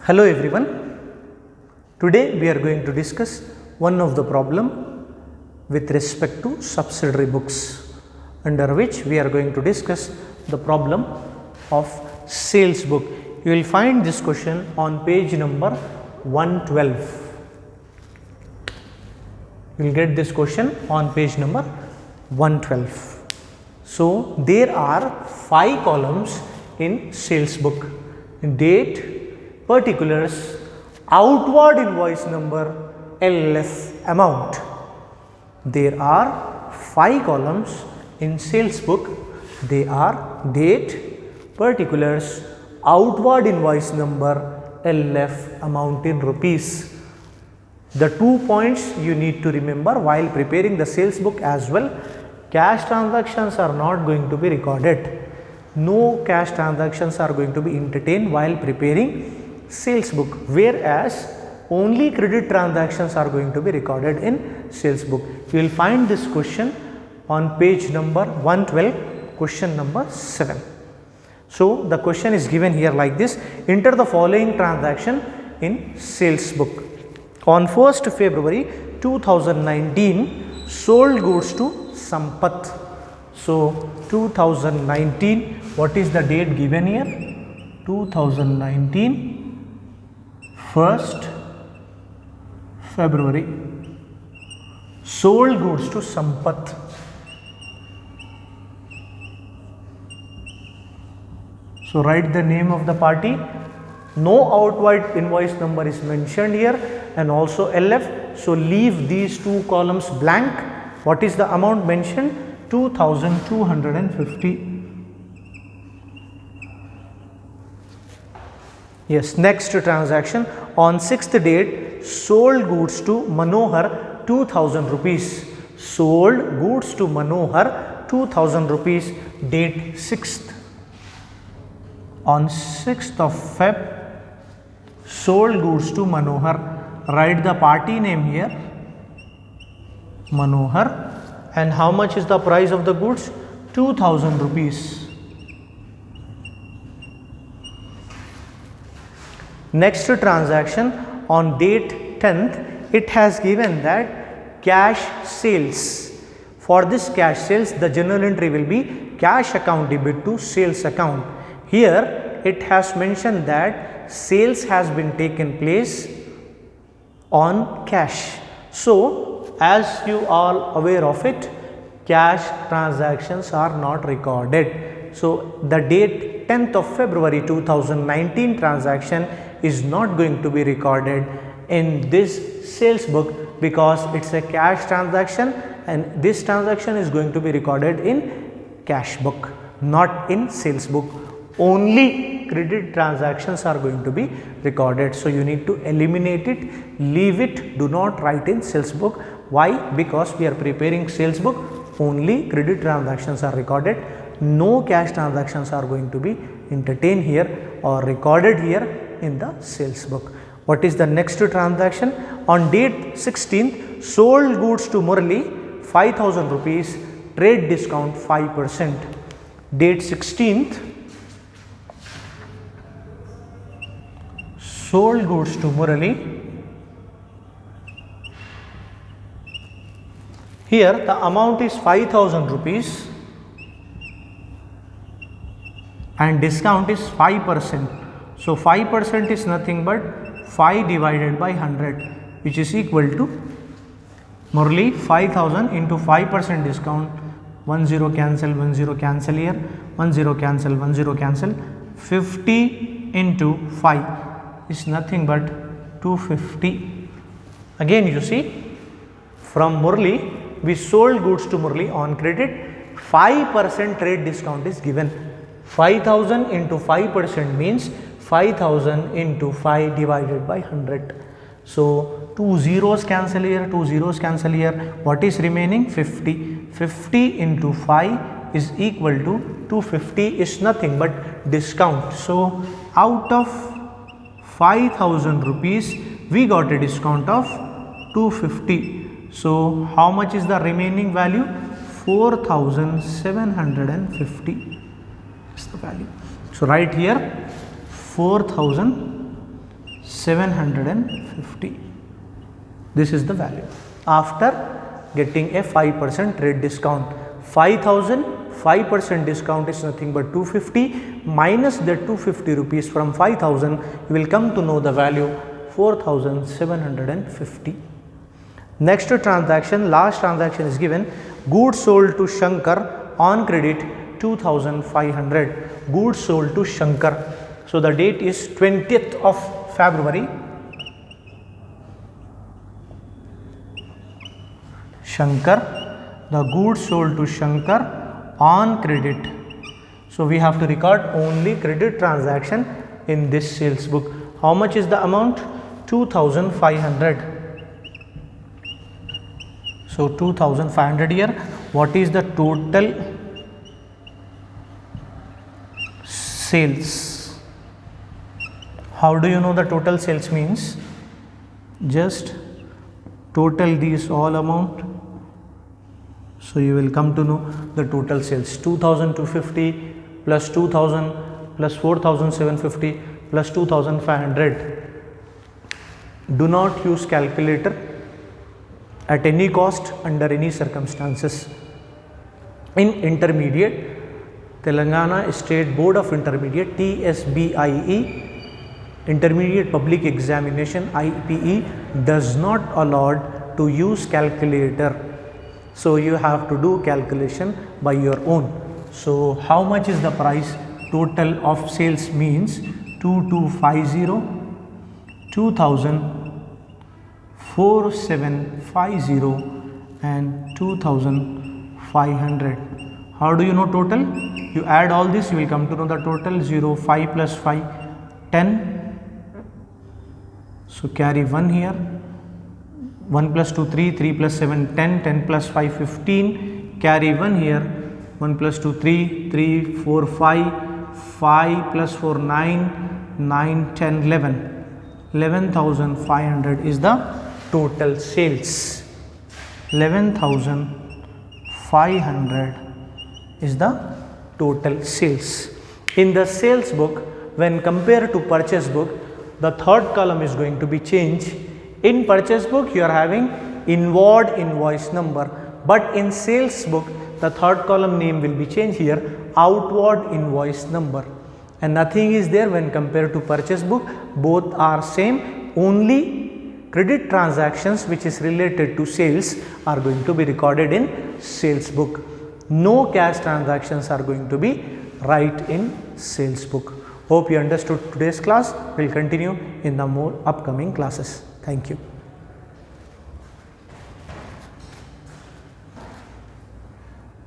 Hello everyone. Today we are going to discuss one of the problem with respect to subsidiary books, under which we are going to discuss the problem of sales book. You will find this question on page number 112. You will get this question on page number 112. So there are 5 columns in sales book: date, particulars, outward invoice number, LF amount. There are 5 columns in sales book. They are date, particulars, outward invoice number, LF amount in rupees. The 2 points you need to remember while preparing the sales book as well: cash transactions are not going to be recorded. No cash transactions are going to be entertained while preparing sales book, whereas only credit transactions are going to be recorded in sales book. You will find this question on page number 112, question number 7. So the question is given here like this: enter the following transaction in sales book. On 1st February 2019, sold goods to Sampath. So 2019, what is the date given here? 2019 1st February, sold goods to Sampath. So write the name of the party. No outward invoice number is mentioned here, and also LF. So leave these 2 columns blank. What is the amount mentioned? 2250. Yes, next transaction on 6th date, sold goods to Manohar 2000 rupees. Sold goods to Manohar 2000 rupees, date 6th. On 6th of Feb, sold goods to Manohar. Write the party name here, Manohar, and how much is the price of the goods? 2000 rupees. Next transaction on date 10th, it has given that cash sales. For this cash sales, the journal entry will be cash account debit to sales account. Here it has mentioned that sales has been taken place on cash. So as you are aware of it, cash transactions are not recorded. So the date 10th of February 2019 transaction is not going to be recorded in this sales book because it's a cash transaction, and this transaction is going to be recorded in cash book, not in sales book. Only credit transactions are going to be recorded. So you need to eliminate it, leave it, do not write in sales book. Why? Because we are preparing sales book, only credit transactions are recorded. No cash transactions are going to be entertained here or recorded here in the sales book. What is the next transaction? On date 16th, sold goods to Murali 5000 rupees, trade discount 5%. Date 16th, sold goods to Murali. Here the amount is 5000 rupees and discount is 5%. So 5% is nothing but 5 divided by 100, which is equal to Murali 5000 into 5% discount. 1 0 cancel, 1 0 cancel here, 1 0 cancel, 1 0 cancel. 50 into 5 is nothing but 250. Again you see, from Murali we sold goods to Murali on credit. 5% trade discount is given. 5000 into 5% means 5000 into 5 divided by 100. So 2 zeros cancel here, 2 zeros cancel here. What is remaining? 50. 50 into 5 is equal to 250 is nothing but discount. So out of 5000 rupees we got a discount of 250. So how much is the remaining value? 4750 is the value. So write here 4750 750. This is the value after getting a 5% trade discount. 5,000, 5% discount is nothing but 250, minus the 250 rupees from 5,000, you will come to know the value 4,750. Next transaction, last transaction is given, goods sold to Shankar on credit 2,500. Goods sold to Shankar. So the date is 20th of February. Shankar, the goods sold to Shankar on credit. So we have to record only credit transaction in this sales book. How much is the amount? 2,500. So 2,500 here. What is the total sales? How do you know the total sales means? Just total these all amount. So you will come to know the total sales. 2,250 plus 2,000 plus 4,750 plus 2,500. Do not use calculator at any cost under any circumstances. In intermediate, Telangana State Board of Intermediate TSBIE, Intermediate Public Examination IPE does not allow to use calculator. So you have to do calculation by your own. So how much is the price? Total of sales means 2250, 2,4750 and 2,500. How do you know total? You add all this, you will come to know the total. 0, 5 plus 5, 10. So carry 1 here. 1 plus 2, 3, 3 plus 7, 10, 10 plus 5, 15. Carry 1 here. 1 plus 2, 3, 3, 4, 5, 5 plus 4, 9, 9, 10, 11. 11,500 is the total sales. 11,500 is the total sales. In the sales book, when compared to purchase book, the third column is going to be changed. In purchase book, you are having inward invoice number, but in sales book, the third column name will be changed here, outward invoice number, and nothing is there when compared to purchase book. Both are same, only credit transactions which is related to sales are going to be recorded in sales book. No cash transactions are going to be right in sales book. Hope you understood today's class. We will continue in the more upcoming classes. Thank you.